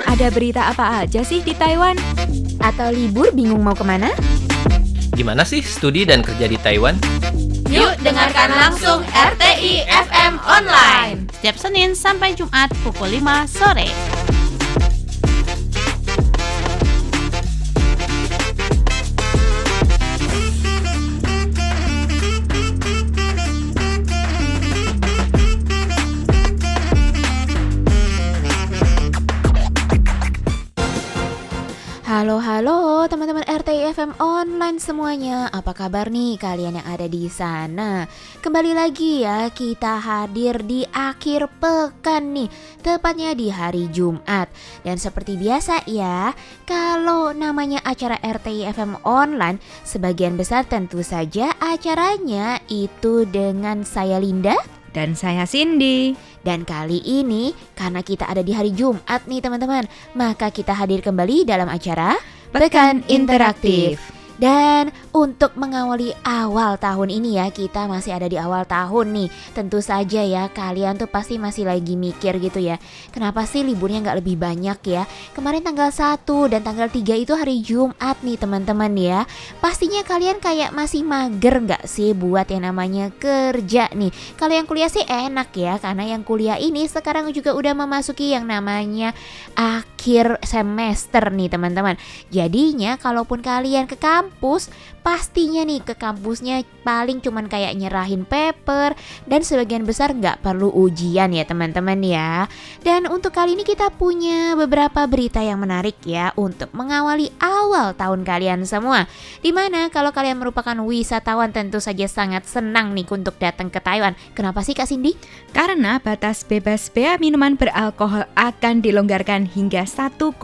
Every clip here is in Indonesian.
Ada berita apa aja sih di Taiwan? Atau libur bingung mau kemana? Gimana sih studi dan kerja di Taiwan? Yuk dengarkan langsung RTI FM Online setiap Senin sampai Jumat pukul 5 sore. Halo teman-teman RTI FM Online semuanya. Apa kabar nih kalian yang ada di sana? Kembali lagi ya, kita hadir di akhir pekan nih, tepatnya di hari Jumat. Dan seperti biasa ya, kalau namanya acara RTI FM Online, sebagian besar tentu saja acaranya itu dengan saya Linda Dan saya Cindy. Dan kali ini karena kita ada di hari Jumat nih teman-teman, maka kita hadir kembali dalam acara Pekan Interaktif. Dan untuk mengawali awal tahun ini ya, kita masih ada di awal tahun nih. Tentu saja ya, kalian tuh pasti masih lagi mikir gitu ya, kenapa sih liburnya gak lebih banyak ya? Kemarin tanggal 1 dan tanggal 3 itu hari Jumat nih teman-teman ya. Pastinya kalian kayak masih mager gak sih buat yang namanya kerja nih? Kalau yang kuliah sih enak ya, karena yang kuliah ini sekarang juga udah memasuki yang namanya akhir semester nih teman-teman. Jadinya kalaupun kalian ke kampus, pastinya nih ke kampusnya paling cuman kayak nyerahin paper dan sebagian besar nggak perlu ujian ya teman-teman ya. Dan untuk kali ini kita punya beberapa berita yang menarik ya untuk mengawali awal tahun kalian semua. Dimana kalau kalian merupakan wisatawan tentu saja sangat senang nih untuk datang ke Taiwan. Kenapa sih Kak Cindy? Karena batas bebas bea minuman beralkohol akan dilonggarkan hingga 1,5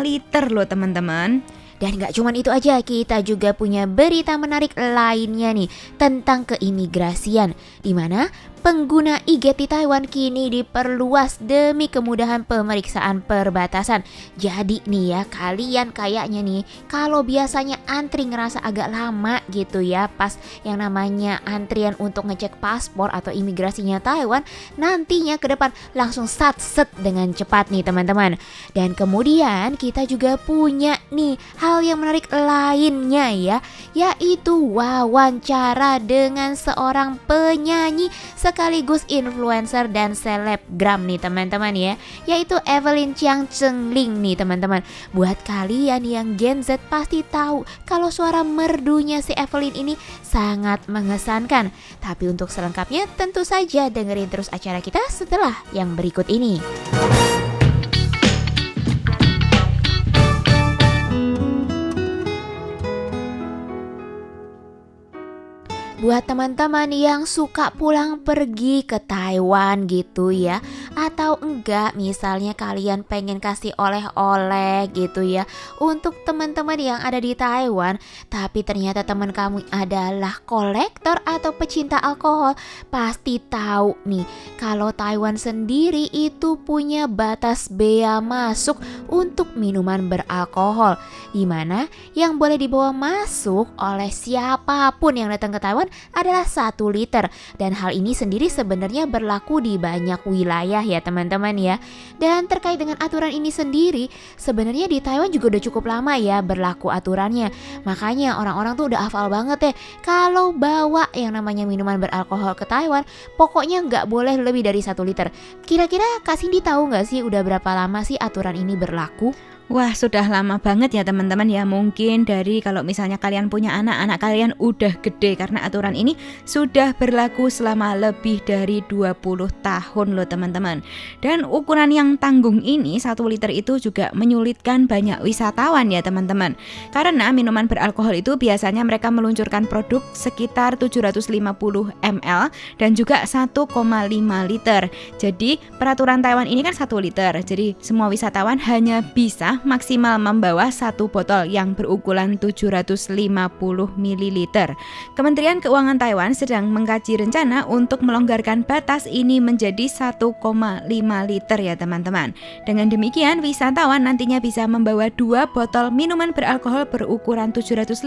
liter loh teman-teman. Dan gak cuman itu aja, kita juga punya berita menarik lainnya nih tentang keimigrasian, dimana pengguna e-gate di Taiwan kini diperluas demi kemudahan pemeriksaan perbatasan. Jadi nih ya, kalian kayaknya nih kalau biasanya antri ngerasa agak lama gitu ya pas yang namanya antrian untuk ngecek paspor atau imigrasinya Taiwan, nantinya ke depan langsung sat-set dengan cepat nih teman-teman. Dan kemudian kita juga punya nih hal yang menarik lainnya ya, yaitu wawancara dengan seorang penyanyi sekaligus influencer dan selebgram nih teman-teman ya, yaitu Evelyn Chiang Chengling nih teman-teman. Buat kalian yang Gen Z pasti tahu kalau suara merdunya si Evelyn ini sangat mengesankan. Tapi untuk selengkapnya tentu saja dengerin terus acara kita setelah yang berikut ini. Buat teman-teman yang suka pulang pergi ke Taiwan gitu ya, atau enggak misalnya kalian pengen kasih oleh-oleh gitu ya untuk teman-teman yang ada di Taiwan, tapi ternyata teman kamu adalah kolektor atau pecinta alkohol, pasti tahu nih kalau Taiwan sendiri itu punya batas bea masuk untuk minuman beralkohol, dimana yang boleh dibawa masuk oleh siapapun yang datang ke Taiwan adalah 1 liter. Dan hal ini sendiri sebenarnya berlaku di banyak wilayah ya teman-teman ya. Dan terkait dengan aturan ini sendiri, sebenarnya di Taiwan juga udah cukup lama ya berlaku aturannya. Makanya orang-orang tuh udah hafal banget ya, kalau bawa yang namanya minuman beralkohol ke Taiwan, pokoknya nggak boleh lebih dari 1 liter. Kira-kira Kak Cindy tahu nggak sih udah berapa lama sih aturan ini berlaku? Wah, sudah lama banget ya teman-teman ya. Mungkin dari kalau misalnya kalian punya anak kalian udah gede, karena aturan ini sudah berlaku selama lebih dari 20 tahun loh teman-teman. Dan ukuran yang tanggung ini 1 liter itu juga menyulitkan banyak wisatawan ya teman-teman. Karena minuman beralkohol itu biasanya mereka meluncurkan produk sekitar 750 ml dan juga 1,5 liter. Jadi peraturan Taiwan ini kan 1 liter. Jadi semua wisatawan hanya bisa maksimal membawa 1 botol yang berukuran 750 ml. Kementerian Keuangan Taiwan sedang mengkaji rencana untuk melonggarkan batas ini menjadi 1,5 liter ya teman-teman. Dengan demikian, wisatawan nantinya bisa membawa 2 botol minuman beralkohol berukuran 750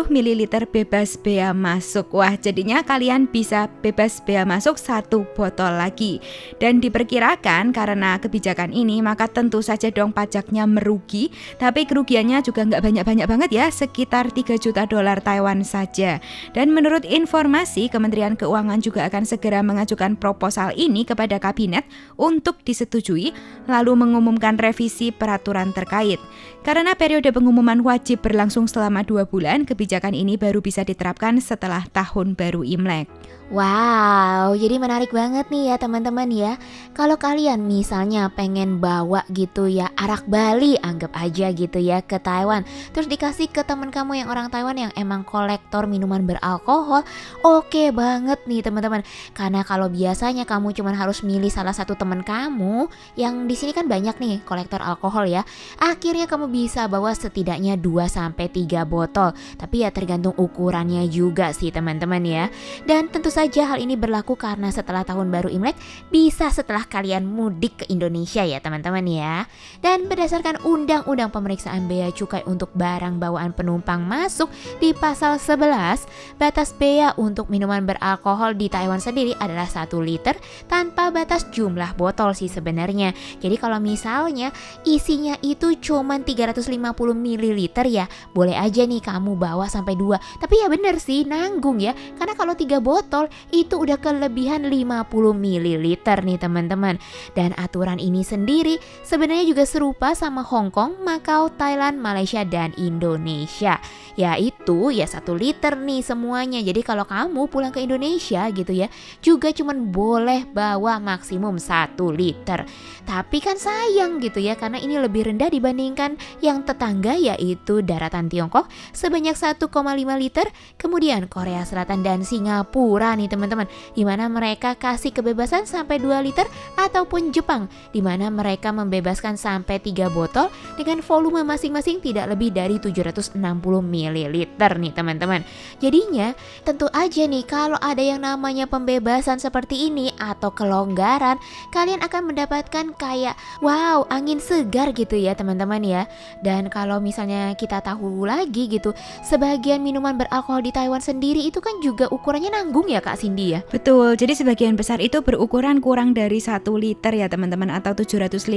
ml bebas bea masuk. Wah, jadinya kalian bisa bebas bea masuk 1 botol lagi. Dan diperkirakan karena kebijakan ini maka tentu saja dong pajaknya merugi, tapi kerugiannya juga nggak banyak-banyak banget ya, sekitar 3 juta dolar Taiwan saja. Dan menurut informasi, Kementerian Keuangan juga akan segera mengajukan proposal ini kepada kabinet untuk disetujui, lalu mengumumkan revisi peraturan terkait. Karena periode pengumuman wajib berlangsung selama 2 bulan, kebijakan ini baru bisa diterapkan setelah tahun baru Imlek. Wow, jadi menarik banget nih ya teman-teman ya. Kalau kalian misalnya pengen bawa gitu ya arak Bali, anggap aja gitu ya, ke Taiwan, terus dikasih ke teman kamu yang orang Taiwan yang emang kolektor minuman beralkohol, oke banget nih teman-teman. Karena kalau biasanya kamu cuma harus milih salah satu teman kamu, yang di sini kan banyak nih kolektor alkohol ya, akhirnya kamu bisa bawa setidaknya 2-3 botol. Tapi ya tergantung ukurannya juga sih teman-teman ya. Dan tentu saja hal ini berlaku karena setelah tahun baru Imlek bisa setelah kalian mudik ke Indonesia ya teman-teman ya. Dan berdasarkan Undang-Undang Pemeriksaan Bea Cukai untuk barang bawaan penumpang masuk di pasal 11, batas bea untuk minuman beralkohol di Taiwan sendiri adalah 1 liter tanpa batas jumlah botol sih sebenarnya. Jadi kalau misalnya isinya itu cuma 350 ml ya, boleh aja nih kamu bawa sampai 2. Tapi ya bener sih, nanggung ya. Karena kalau 3 botol itu udah kelebihan 50 ml nih teman-teman. Dan aturan ini sendiri sebenarnya juga serupa sama Hong Kong, Macau, Thailand, Malaysia, dan Indonesia. Yaitu ya 1 liter nih semuanya. Jadi kalau kamu pulang ke Indonesia gitu ya, juga cuman boleh bawa maksimum 1 liter. Tapi kan sayang gitu ya, karena ini lebih rendah dibandingkan yang tetangga yaitu daratan Tiongkok sebanyak 1,5 liter. Kemudian Korea Selatan dan Singapura nih teman-teman, di mana mereka kasih kebebasan sampai 2 liter, ataupun Jepang di mana mereka membebaskan sampai 3 botol dengan volume masing-masing tidak lebih dari 760 ml nih teman-teman. Jadinya tentu aja nih kalau ada yang namanya pembebasan seperti ini atau kelonggaran, kalian akan mendapatkan kayak wow, angin segar gitu ya teman-teman ya. Dan kalau misalnya kita tahu lagi gitu, sebagian minuman beralkohol di Taiwan sendiri itu kan juga ukurannya nanggung ya Kak Cindy ya. Betul, jadi sebagian besar itu berukuran kurang dari 1 liter ya teman-teman, atau 750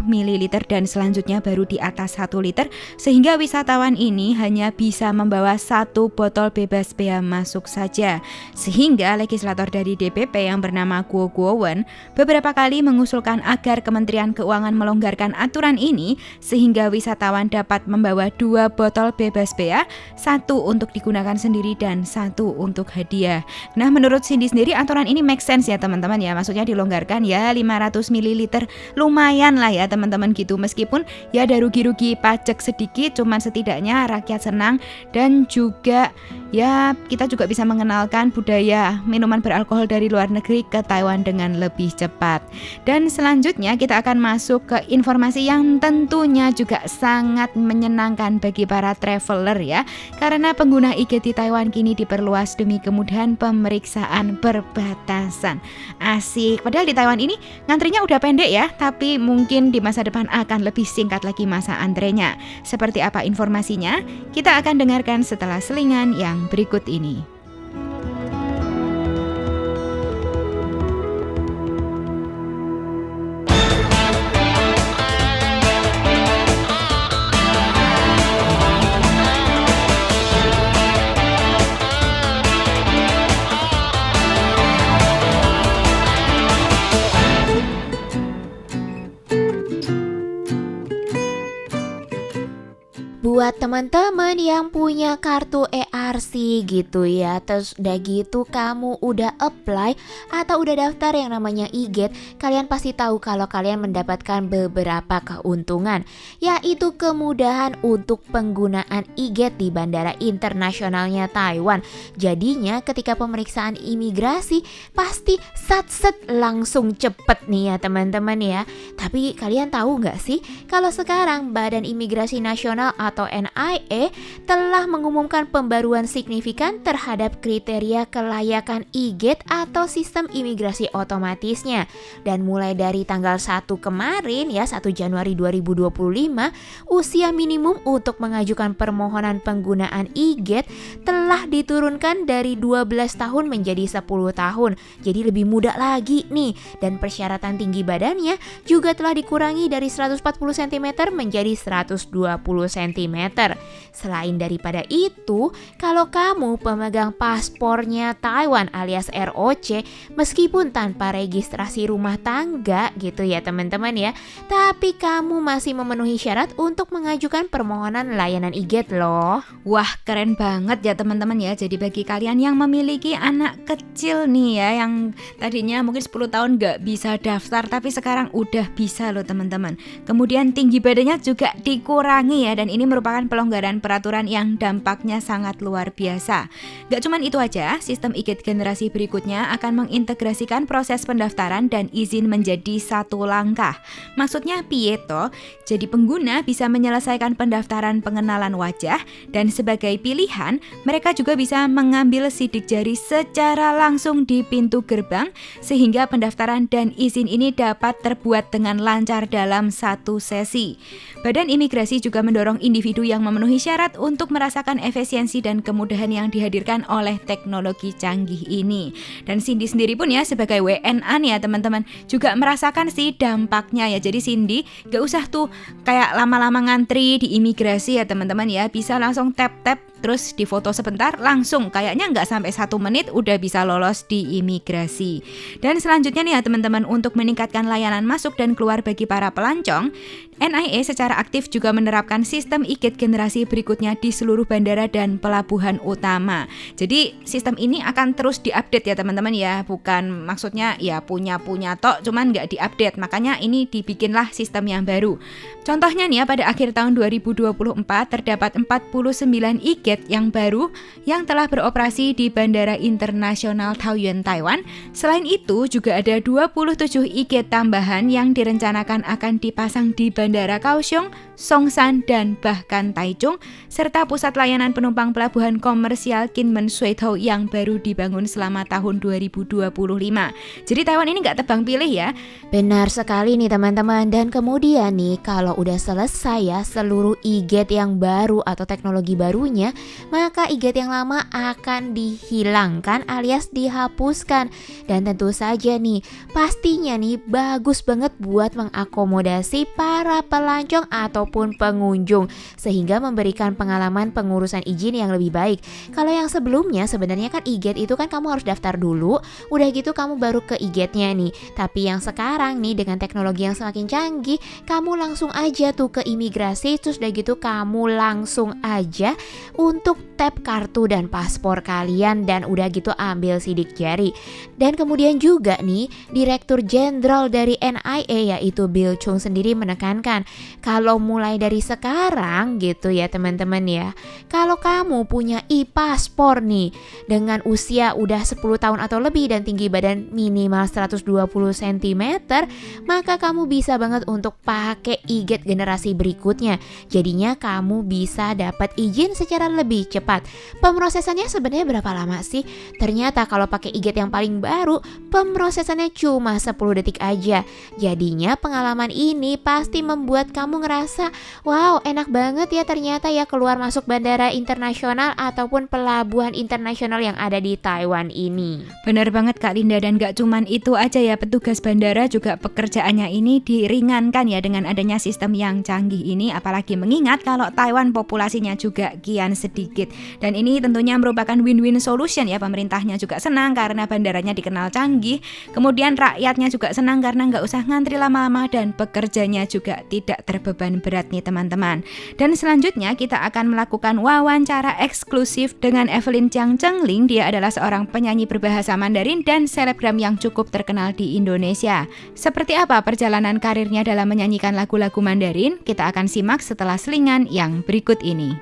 ml, dan selanjutnya baru di atas 1 liter, sehingga wisatawan ini hanya bisa membawa 1 botol bebas bea masuk saja. Sehingga legislator dari DPP yang bernama Guo Guowen beberapa kali mengusulkan agar Kementerian Keuangan melonggarkan aturan ini sehingga wisatawan dapat membawa 2 botol bebas bea, 1 untuk digunakan sendiri dan 1 untuk hadiah. Nah, menurut Cindy sendiri aturan ini make sense ya teman-teman ya, maksudnya dilonggarkan ya 500 ml, lumayan lah ya teman-teman gitu, meskipun ya ada rugi-rugi pajak sedikit, cuman setidaknya rakyat senang dan juga ya kita juga bisa mengenalkan budaya minuman beralkohol dari luar negeri ke Taiwan dengan lebih cepat. Dan selanjutnya kita akan masuk ke informasi yang tentunya juga sangat menyenangkan bagi para traveler ya, karena pengguna IG di Taiwan kini diperluas demi kemudahan pemeriksaan perbatasan. Asik, padahal di Taiwan ini ngantrinya udah pendek ya, tapi mungkin di masa depan akan lebih singkat lagi masa antrenya. Seperti apa informasinya? Kita akan dengarkan setelah selingan yang berikut ini. Buat teman-teman yang punya kartu ERC gitu ya, terus udah gitu kamu udah apply atau udah daftar yang namanya e-gate, kalian pasti tahu kalau kalian mendapatkan beberapa keuntungan, yaitu kemudahan untuk penggunaan e-gate di Bandara Internasionalnya Taiwan. Jadinya ketika pemeriksaan imigrasi pasti sat-set langsung cepet nih ya teman-teman ya. Tapi kalian tahu nggak sih kalau sekarang Badan Imigrasi Nasional atau NIA telah mengumumkan pembaruan signifikan terhadap kriteria kelayakan e-gate atau sistem imigrasi otomatisnya. Dan mulai dari tanggal 1 kemarin ya, 1 Januari 2025, usia minimum untuk mengajukan permohonan penggunaan e-gate telah diturunkan dari 12 tahun menjadi 10 tahun. Jadi lebih mudah lagi nih, dan persyaratan tinggi badannya juga telah dikurangi dari 140 cm menjadi 120 cm. Selain daripada itu, kalau kamu pemegang paspornya Taiwan alias ROC, meskipun tanpa registrasi rumah tangga gitu ya teman-teman ya, tapi kamu masih memenuhi syarat untuk mengajukan permohonan layanan e-gate loh. Wah, keren banget ya teman-teman ya. Jadi bagi kalian yang memiliki anak kecil nih ya, yang tadinya mungkin 10 tahun nggak bisa daftar tapi sekarang udah bisa loh teman-teman. Kemudian tinggi badannya juga dikurangi ya, dan ini merupakan pelonggaran peraturan yang dampaknya sangat luar biasa. Gak cuman itu aja, sistem e-gate generasi berikutnya akan mengintegrasikan proses pendaftaran dan izin menjadi satu langkah. Maksudnya piye toh? Jadi pengguna bisa menyelesaikan pendaftaran pengenalan wajah, dan sebagai pilihan mereka juga bisa mengambil sidik jari secara langsung di pintu gerbang, sehingga pendaftaran dan izin ini dapat terbuat dengan lancar dalam satu sesi. Badan Imigrasi juga mendorong individu yang memenuhi syarat untuk merasakan efisiensi dan kemudahan yang dihadirkan oleh teknologi canggih ini. Dan Cindy sendiri pun ya sebagai WNA nih ya teman-teman, juga merasakan sih dampaknya ya. Jadi Cindy gak usah tuh kayak lama-lama ngantri di imigrasi ya teman-teman ya, bisa langsung tap-tap terus difoto sebentar, langsung kayaknya nggak sampai 1 menit udah bisa lolos di imigrasi. Dan selanjutnya nih ya teman-teman, untuk meningkatkan layanan masuk dan keluar bagi para pelancong, NIA secara aktif juga menerapkan sistem e-gate generasi berikutnya di seluruh bandara dan pelabuhan utama. Jadi sistem ini akan terus diupdate ya teman-teman ya, bukan maksudnya ya punya tok cuman nggak diupdate, makanya ini dibikinlah sistem yang baru. Contohnya nih ya, pada akhir tahun 2024 terdapat 49 e-gate yang baru yang telah beroperasi di Bandara Internasional Taoyuan, Taiwan. Selain itu juga ada 27 e-gate tambahan yang direncanakan akan dipasang di Bandara Kaohsiung, Songshan, dan bahkan Taichung, serta pusat layanan penumpang pelabuhan komersial Kinmen Shuitou yang baru dibangun selama tahun 2025. Jadi Taiwan ini nggak tebang pilih ya. Benar sekali nih teman-teman. Dan kemudian nih, kalau udah selesai ya seluruh e-gate yang baru atau teknologi barunya, maka e-gate yang lama akan dihilangkan alias dihapuskan. Dan tentu saja nih, pastinya nih bagus banget buat mengakomodasi para pelancong ataupun pengunjung, sehingga memberikan pengalaman pengurusan izin yang lebih baik. Kalau yang sebelumnya sebenarnya kan e-gate itu kan kamu harus daftar dulu, udah gitu kamu baru ke e-gate-nya nih. Tapi yang sekarang nih dengan teknologi yang semakin canggih, kamu langsung aja tuh ke imigrasi, terus udah gitu kamu langsung aja untuk tap kartu dan paspor kalian, dan udah gitu ambil sidik jari. Dan kemudian juga nih, Direktur Jenderal dari NIA yaitu Bill Chung sendiri menekankan kalau mulai dari sekarang gitu ya teman-teman ya, kalau kamu punya e-paspor nih dengan usia udah 10 tahun atau lebih dan tinggi badan minimal 120 cm, maka kamu bisa banget untuk pakai e-gate generasi berikutnya. Jadinya kamu bisa dapat izin secara lebih cepat. Pemrosesannya sebenarnya berapa lama sih? Ternyata kalau pakai e-gate yang paling baru, pemrosesannya cuma 10 detik aja. Jadinya pengalaman ini pasti membuat kamu ngerasa, wow, enak banget ya ternyata ya keluar masuk bandara internasional ataupun pelabuhan internasional yang ada di Taiwan ini. Benar banget Kak Linda, dan gak cuman itu aja ya, petugas bandara juga pekerjaannya ini diringankan ya dengan adanya sistem yang canggih ini, apalagi mengingat kalau Taiwan populasinya juga kian sedikit. Dan ini tentunya merupakan win-win solution ya, pemerintahnya juga senang karena bandaranya dikenal canggih, kemudian rakyatnya juga senang karena nggak usah ngantri lama-lama dan pekerjanya juga tidak terbeban berat nih teman-teman. Dan selanjutnya kita akan melakukan wawancara eksklusif dengan Evelyn Jiang Chengling. Dia adalah seorang penyanyi berbahasa Mandarin dan selebgram yang cukup terkenal di Indonesia. Seperti apa perjalanan karirnya dalam menyanyikan lagu-lagu Mandarin? Kita akan simak setelah selingan yang berikut ini.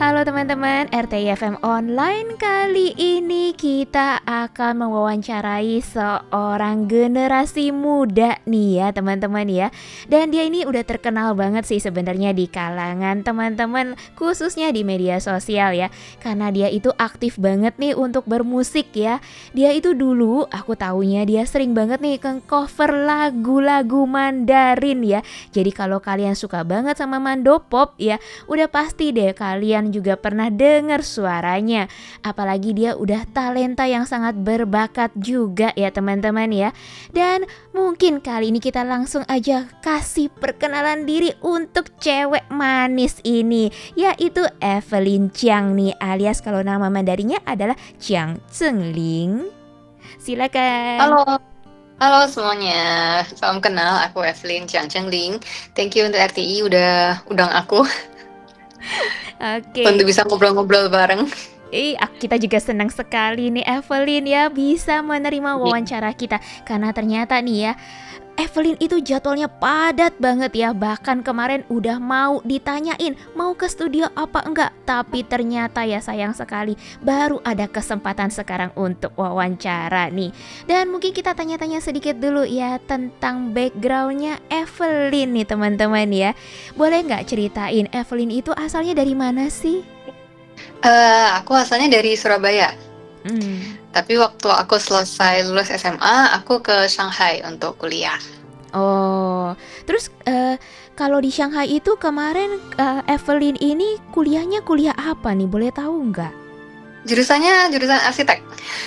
Halo teman-teman, RTI FM Online. Kali ini kita akan mewawancarai seorang generasi muda nih ya teman-teman ya. Dan dia ini udah terkenal banget sih sebenarnya di kalangan teman-teman, khususnya di media sosial ya. Karena dia itu aktif banget nih untuk bermusik ya. Dia itu dulu aku taunya dia sering banget nih cover lagu-lagu Mandarin ya. Jadi kalau kalian suka banget sama Mandopop ya, udah pasti deh kalian juga pernah dengar suaranya. Apalagi dia udah talenta yang sangat berbakat juga ya teman-teman ya. Dan mungkin kali ini kita langsung aja kasih perkenalan diri untuk cewek manis ini, yaitu Evelyn Jiang nih, alias kalau nama Mandarinnya adalah Jiang Chengling. Silakan. Halo semuanya, salam kenal, aku Evelyn Jiang Chengling. Thank you untuk RTI udah undang aku. Oke. Untuk bisa ngobrol-ngobrol bareng. Kita juga senang sekali nih Evelyn ya bisa menerima wawancara kita. Karena ternyata nih ya, Evelyn itu jadwalnya padat banget ya. Bahkan kemarin udah mau ditanyain mau ke studio apa enggak, tapi ternyata ya sayang sekali baru ada kesempatan sekarang untuk wawancara nih. Dan mungkin kita tanya-tanya sedikit dulu ya tentang backgroundnya Evelyn nih teman-teman ya. Boleh nggak ceritain Evelyn itu asalnya dari mana sih? Aku asalnya dari Surabaya. Tapi waktu aku selesai lulus SMA, aku ke Shanghai untuk kuliah. Oh, terus kalau di Shanghai itu kemarin Evelyn ini kuliahnya kuliah apa nih? Boleh tahu nggak? Jurusannya jurusan arsitek.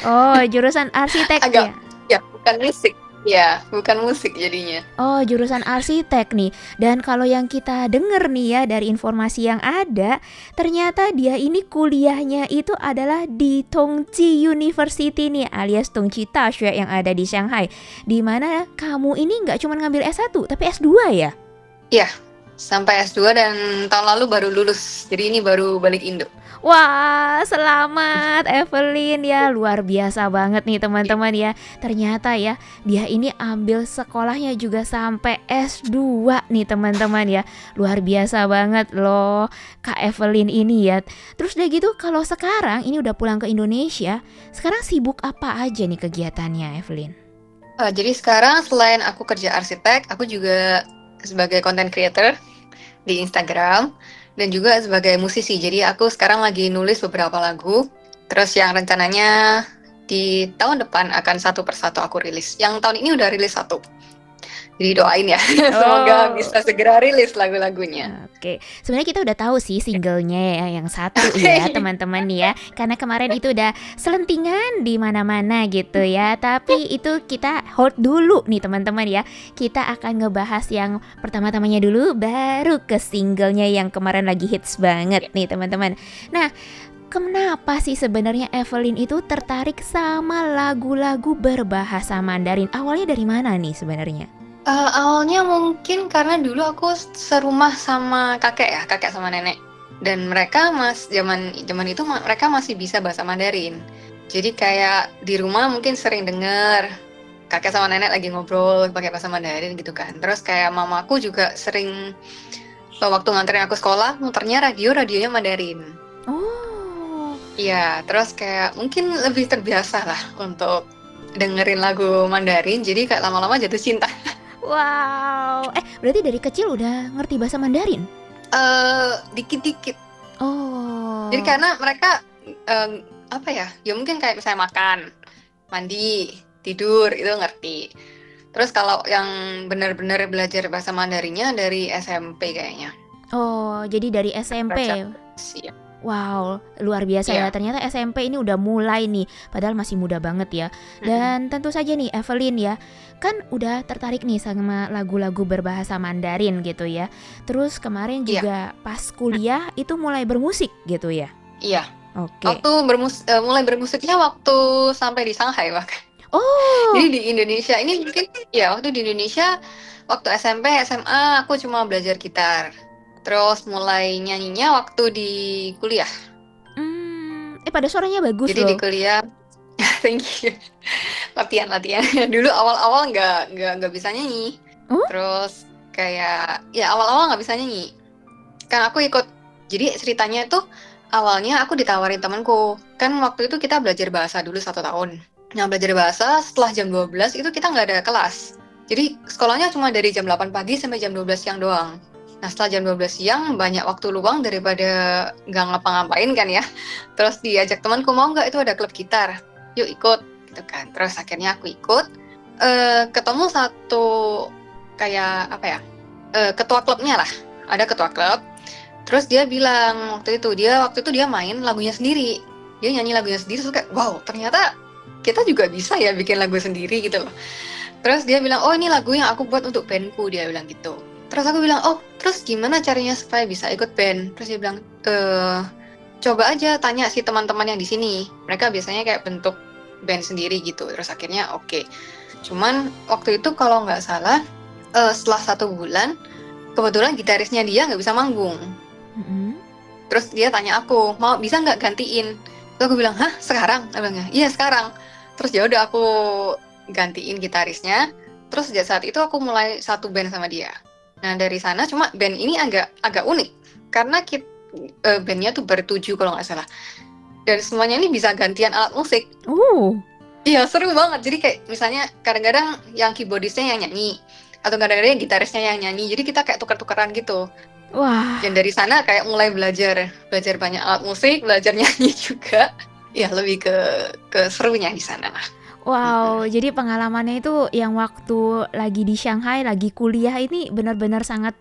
Oh, jurusan arsitek ya? Ya, bukan musik. Ya, bukan musik jadinya. Oh, jurusan arsitek nih. Dan kalau yang kita denger nih ya dari informasi yang ada, ternyata dia ini kuliahnya itu adalah di Tongji University nih, alias Tongji Daxue yang ada di Shanghai. Di mana kamu ini nggak cuma ngambil S1, tapi S2 ya? Iya, sampai S2 dan tahun lalu baru lulus. Jadi ini baru balik Indo. Wah, selamat Evelyn ya, luar biasa banget nih teman-teman ya. Ternyata ya, dia ini ambil sekolahnya juga sampai S2 nih teman-teman ya. Luar biasa banget loh Kak Evelyn ini ya. Terus udah gitu kalau sekarang ini udah pulang ke Indonesia, sekarang sibuk apa aja nih kegiatannya Evelyn? Jadi sekarang selain aku kerja arsitek, aku juga sebagai content creator di Instagram. Dan juga sebagai musisi, jadi aku sekarang lagi nulis beberapa lagu. Terus yang rencananya di tahun depan akan satu persatu aku rilis. Yang tahun ini udah rilis satu. Jadi doain ya, semoga bisa segera rilis lagu-lagunya. Oke, sebenarnya kita udah tahu sih singlenya ya, yang satu ya teman-teman ya. Karena kemarin itu udah selentingan di mana-mana gitu ya. Tapi itu kita hold dulu nih teman-teman ya. Kita akan ngebahas yang pertama-tamanya dulu, baru ke singlenya yang kemarin lagi hits banget nih teman-teman. Nah, kenapa sih sebenarnya Evelyn itu tertarik sama lagu-lagu berbahasa Mandarin? Awalnya dari mana nih sebenarnya? Awalnya mungkin karena dulu aku serumah sama kakek sama nenek. Dan mereka zaman itu mereka masih bisa bahasa Mandarin. Jadi kayak di rumah mungkin sering dengar kakek sama nenek lagi ngobrol pakai bahasa Mandarin gitu kan. Terus kayak mamaku juga sering waktu nganterin aku sekolah muternya radionya Mandarin. Oh. Iya, terus kayak mungkin lebih terbiasa lah untuk dengerin lagu Mandarin. Jadi kayak lama-lama jatuh cinta. Wow, berarti dari kecil udah ngerti bahasa Mandarin? Dikit-dikit. Oh. Jadi karena mereka apa ya? Ya mungkin kayak misalnya makan, mandi, tidur itu ngerti. Terus kalau yang benar-benar belajar bahasa Mandarinnya dari SMP kayaknya. Oh, jadi dari SMP. Iya. Wow, luar biasa ya. Iya. Ternyata SMP ini udah mulai nih, padahal masih muda banget ya. Dan tentu saja nih Evelyn ya, kan udah tertarik nih sama lagu-lagu berbahasa Mandarin gitu ya. Terus kemarin Iya. juga pas kuliah itu mulai bermusik gitu ya. Iya. Oke. Waktu mulai bermusiknya waktu sampai di Shanghai bahkan. Oh, Jadi di Indonesia ini mungkin ya waktu di Indonesia waktu SMP SMA aku cuma belajar gitar. Terus mulai nyanyinya waktu di kuliah. pada suaranya bagus Jadi loh. di kuliah thank you. Latihan. Dulu awal-awal nggak bisa nyanyi. Terus kayak ya awal-awal nggak bisa nyanyi. Kan aku ikut. Jadi ceritanya tuh awalnya aku ditawarin temanku. Kan waktu itu kita belajar bahasa dulu 1 tahun. Nah, belajar bahasa setelah jam 12 itu kita nggak ada kelas. Jadi sekolahnya cuma dari jam 8 pagi sampai jam 12 siang doang. Nah, setelah jam 12 siang banyak waktu luang daripada nggak ngapa-ngapain kan ya. Terus diajak temanku, mau nggak itu ada klub gitar? Yuk ikut, gitu kan. Terus akhirnya aku ikut. Ketemu satu kayak apa ya? Ketua klubnya lah. Ada ketua klub. Terus dia bilang waktu itu dia main lagunya sendiri. Dia nyanyi lagunya sendiri, terus kayak wow, ternyata kita juga bisa ya bikin lagu sendiri gitu loh. Terus dia bilang, oh ini lagu yang aku buat untuk bandku, dia bilang gitu. Terus aku bilang, oh terus gimana caranya supaya bisa ikut band? Terus dia bilang, coba aja tanya si teman-teman yang di sini. Mereka biasanya kayak bentuk band sendiri gitu. Terus akhirnya oke. Cuman waktu itu kalau nggak salah, setelah 1 bulan, kebetulan gitarisnya dia nggak bisa manggung. Terus dia tanya aku, mau bisa nggak gantiin? Terus aku bilang, hah sekarang? Dia bilang, iya sekarang. Terus ya udah aku gantiin gitarisnya. Terus sejak saat itu aku mulai satu band sama dia. Nah dari sana cuma band ini agak unik karena bandnya tuh ber-7 kalau nggak salah. Dan semuanya ini bisa gantian alat musik. Iya seru banget. Jadi kayak misalnya kadang-kadang yang keyboardisnya yang nyanyi atau kadang-kadang yang gitarisnya yang nyanyi. Jadi kita kayak tukar-tukaran gitu. Wah. Dan dari sana kayak mulai belajar banyak alat musik, belajar nyanyi juga. Ya lebih ke serunya di sana lah. Wow, jadi pengalamannya itu yang waktu lagi di Shanghai, lagi kuliah ini benar-benar sangat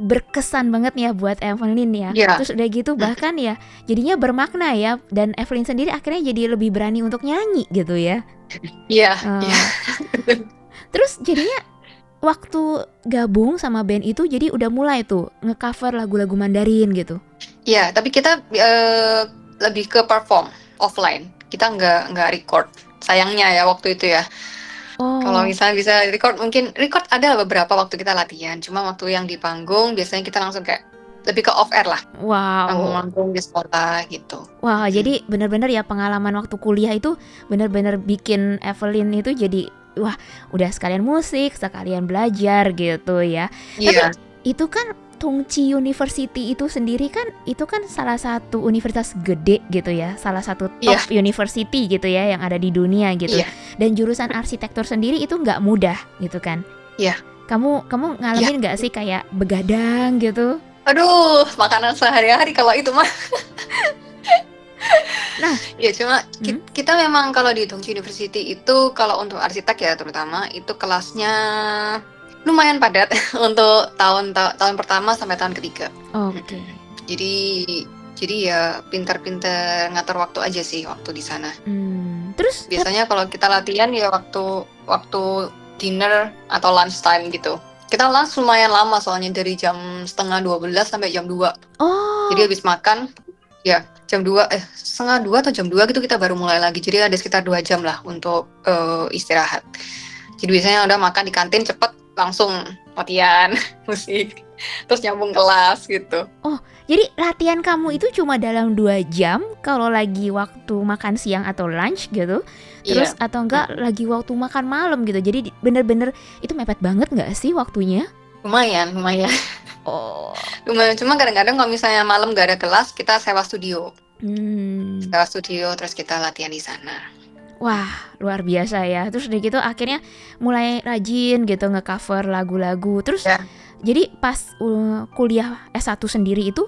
berkesan banget ya buat Evelyn ya. Terus udah gitu bahkan ya jadinya bermakna ya. Dan Evelyn sendiri akhirnya jadi lebih berani untuk nyanyi gitu ya. Iya. Terus jadinya waktu gabung sama band itu jadi udah mulai tuh nge-cover lagu-lagu Mandarin gitu. Iya, tapi kita lebih ke perform offline. Kita nggak record. Sayangnya ya waktu itu ya. Kalau misalnya bisa mungkin record ada beberapa waktu kita latihan. Cuma waktu yang di panggung biasanya kita langsung kayak lebih ke off air lah. Wow. Manggung di sekolah gitu. Wah, jadi benar-benar ya pengalaman waktu kuliah itu benar-benar bikin Evelyn itu jadi wah, udah sekalian musik, sekalian belajar gitu ya. Iya. Tapi itu kan Tongji University itu sendiri kan itu kan salah satu universitas gede gitu ya, salah satu top university gitu ya yang ada di dunia gitu. Dan jurusan arsitektur sendiri itu nggak mudah gitu kan. Iya. Kamu ngalamin nggak sih kayak begadang gitu? Aduh, makanan sehari-hari kalau itu mah. Nah, ya cuma kita memang kalau di Tongji University itu kalau untuk arsitek ya terutama itu kelasnya lumayan padat untuk tahun pertama sampai tahun ketiga. Oke. Jadi ya pintar-pintar ngatur waktu aja sih waktu di sana. Terus biasanya kalau kita latihan ya waktu dinner atau lunch time gitu. Kita lunch lumayan lama soalnya dari jam 11:30 sampai jam 2. Jadi habis makan ya jam 2 1:30 atau jam 2 gitu kita baru mulai lagi. Jadi ada sekitar 2 jam lah untuk istirahat. Jadi biasanya udah makan di kantin cepet langsung latihan musik terus nyambung kelas gitu. Jadi latihan kamu itu cuma dalam 2 jam kalau lagi waktu makan siang atau lunch gitu. Terus atau enggak lagi waktu makan malam gitu. Jadi bener-bener itu mepet banget enggak sih waktunya? Lumayan. Lumayan, cuma kadang-kadang kalau misalnya malam gak ada kelas kita sewa studio. Sewa studio terus kita latihan di sana. Wah, luar biasa ya. Terus udah gitu akhirnya mulai rajin gitu nge-cover lagu-lagu. Terus Jadi pas kuliah S1 sendiri itu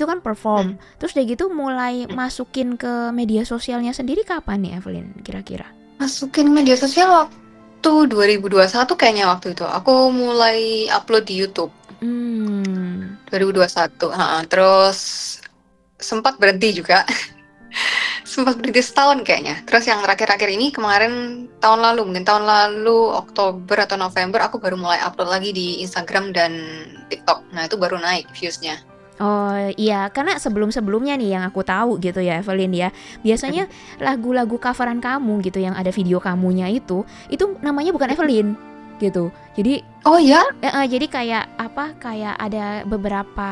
kan perform. Terus udah gitu mulai masukin ke media sosialnya sendiri kapan nih Evelyn kira-kira? Masukin media sosial waktu 2021 kayaknya waktu itu. Aku mulai upload di YouTube 2021. Terus sempat berhenti juga. Sempat berhenti setahun kayaknya. Terus yang terakhir-akhir ini kemarin mungkin tahun lalu Oktober atau November aku baru mulai upload lagi di Instagram dan TikTok. Nah itu baru naik viewsnya. Oh iya, karena sebelum-sebelumnya nih yang aku tahu gitu ya Evelyn ya, biasanya lagu-lagu coveran kamu gitu yang ada video kamunya itu namanya bukan Evelyn gitu. Jadi Oh ya? jadi kayak ada beberapa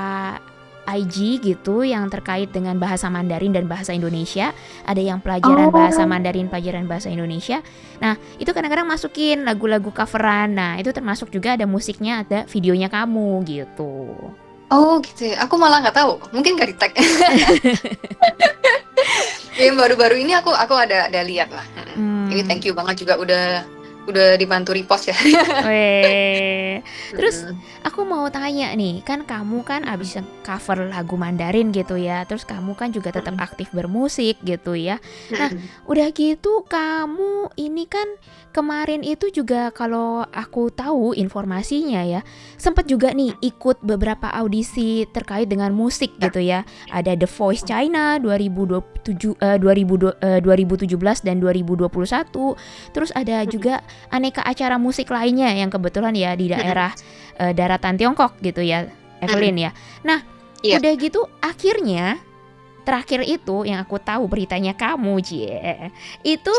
IG gitu yang terkait dengan bahasa Mandarin dan bahasa Indonesia. Ada yang pelajaran bahasa Mandarin, pelajaran bahasa Indonesia. Nah itu kadang-kadang masukin lagu-lagu coveran. Nah itu termasuk juga ada musiknya, ada videonya kamu gitu. Oh gitu ya, aku malah nggak tahu, mungkin nggak di-tag. Yang baru-baru ini aku ada lihat lah. Ini thank you banget juga udah dibantu repost ya. Terus aku mau tanya nih, kan kamu kan abis cover lagu Mandarin gitu ya, terus kamu kan juga tetap aktif bermusik gitu ya. Nah udah gitu kamu ini kan kemarin itu juga kalau aku tahu informasinya ya, sempat juga nih ikut beberapa audisi terkait dengan musik gitu ya. Ada The Voice China 2017 dan 2021. Terus ada juga aneka acara musik lainnya yang kebetulan ya di daerah daratan Tiongkok gitu ya, Evelyn ya. Nah, udah gitu akhirnya terakhir itu yang aku tahu beritanya kamu itu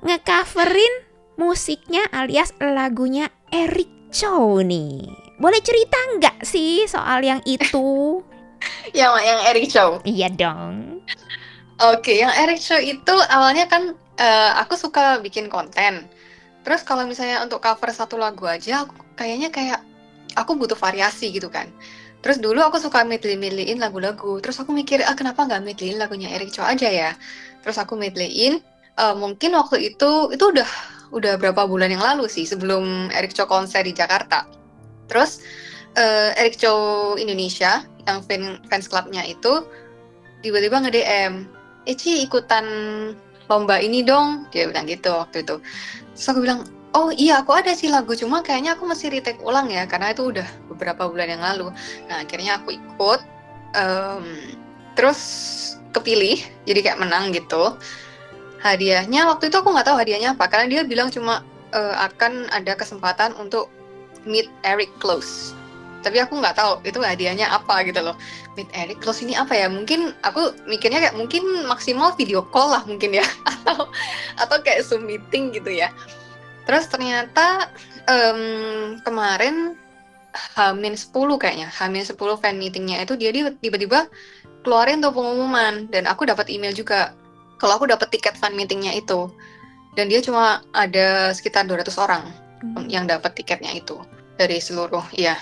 ngecoverin musiknya alias lagunya Eric Chow nih. Boleh cerita nggak sih soal yang itu? yang Eric Chow? Iya dong. Oke, yang Eric Chow itu awalnya kan aku suka bikin konten. Terus kalau misalnya untuk cover satu lagu aja, kayaknya aku butuh variasi gitu kan. Terus dulu aku suka medley-medleyin lagu-lagu. Terus aku mikir, kenapa nggak medleyin lagunya Eric Chow aja ya? Terus aku medleyin. Mungkin waktu itu udah berapa bulan yang lalu sih, sebelum Eric Chow konser di Jakarta. Terus Eric Chow Indonesia yang fans clubnya itu tiba-tiba nge-DM, Ci ikutan lomba ini dong, dia bilang gitu waktu itu. Terus aku bilang, oh iya aku ada sih lagu, cuma kayaknya aku mesti retake ulang ya, karena itu udah beberapa bulan yang lalu. Nah akhirnya aku ikut, terus kepilih, jadi kayak menang gitu. Hadiahnya waktu itu aku nggak tahu hadiahnya apa, karena dia bilang cuma akan ada kesempatan untuk meet Eric close. Tapi aku nggak tahu itu hadiahnya apa gitu loh. Meet Eric close ini apa ya? Mungkin aku mikirnya kayak mungkin maksimal video call lah mungkin ya, atau kayak Zoom meeting gitu ya. Terus ternyata kemarin H-10 kayaknya, H-10 fan meetingnya itu dia tiba-tiba keluarin tuh pengumuman, dan aku dapat email juga kalau aku dapat tiket fan meetingnya itu, dan dia cuma ada sekitar 200 orang yang dapat tiketnya itu dari seluruh ya.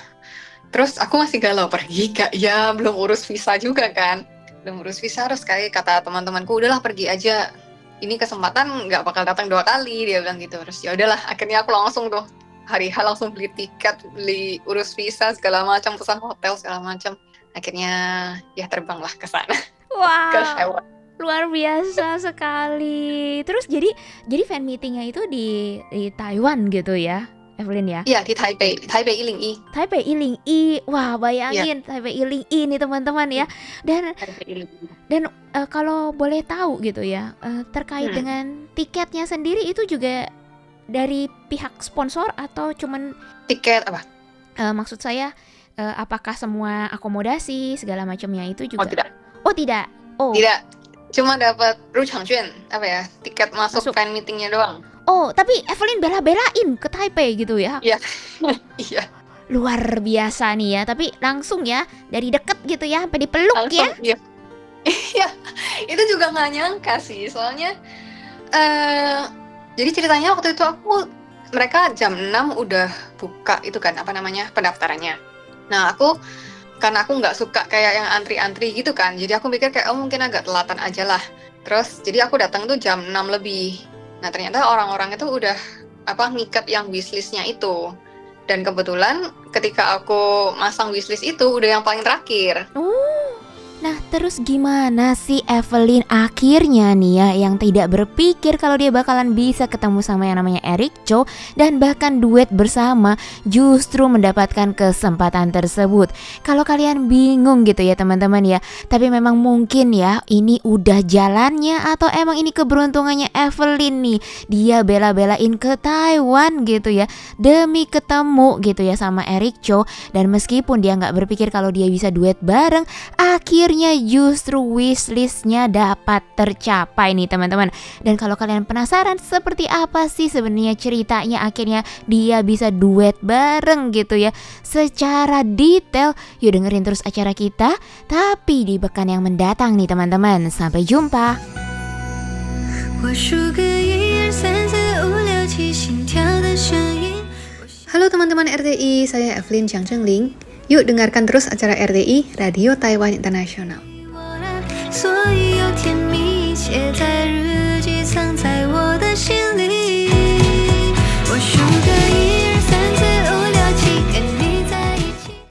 Terus aku masih galau, pergi gak ya, belum urus visa juga kan, belum urus visa. Terus kayak kata teman-temanku, udahlah pergi aja, ini kesempatan nggak bakal datang 2 kali, dia bilang gitu. Terus ya udahlah, akhirnya aku langsung tuh hari H langsung beli tiket, beli urus visa segala macam, pesan hotel segala macam. Akhirnya ya terbanglah ke sana. Wow. Luar biasa sekali. Terus jadi fan meetingnya itu di Taiwan gitu ya, Evelyn ya? Iya, di Taipei Iling-i. Taipei Iling-i. Wah, bayangin Taipei Iling-i nih teman-teman ya. Dan kalau boleh tahu gitu ya, terkait dengan tiketnya sendiri itu juga dari pihak sponsor atau cuman tiket apa? Maksud saya apakah semua akomodasi segala macamnya itu juga? Oh, tidak. Oh, tidak. Oh. Tidak. Cuma dapat ruchangjuan, apa ya, tiket masuk fan meetingnya doang. Oh, tapi Evelyn bela-belain ke Taipei gitu ya? Iya. Iya. Luar biasa nih ya, tapi langsung ya, dari deket gitu ya, sampai dipeluk langsung, ya? Iya. Itu juga nggak nyangka sih, soalnya jadi ceritanya waktu itu mereka jam 6 udah buka itu kan, apa namanya, pendaftarannya. Nah, karena aku nggak suka kayak yang antri-antri gitu kan, jadi aku pikir kayak mungkin agak telatan aja lah. Terus jadi aku datang tuh jam 6 lebih. Nah ternyata orang-orang itu udah ngikat yang wishlistnya itu. Dan kebetulan ketika aku masang wishlist itu udah yang paling terakhir. Nah terus gimana sih Evelyn akhirnya nih ya yang tidak berpikir kalau dia bakalan bisa ketemu sama yang namanya Eric Cho dan bahkan duet bersama justru mendapatkan kesempatan tersebut. Kalau kalian bingung gitu ya teman-teman ya, tapi memang mungkin ya ini udah jalannya atau emang ini keberuntungannya Evelyn nih. Dia bela-belain ke Taiwan gitu ya demi ketemu gitu ya sama Eric Cho, dan meskipun dia nggak berpikir kalau dia bisa duet bareng, akhirnya justru wishlistnya dapat tercapai nih teman-teman. Dan kalau kalian penasaran seperti apa sih sebenarnya ceritanya akhirnya dia bisa duet bareng gitu ya secara detail, yuk dengerin terus acara kita tapi di pekan yang mendatang nih teman-teman. Sampai jumpa. Halo teman-teman RTI, saya Evelyn Jiang Zhengling. Yuk dengarkan terus acara RTI Radio Taiwan Internasional. 所以有甜蜜写在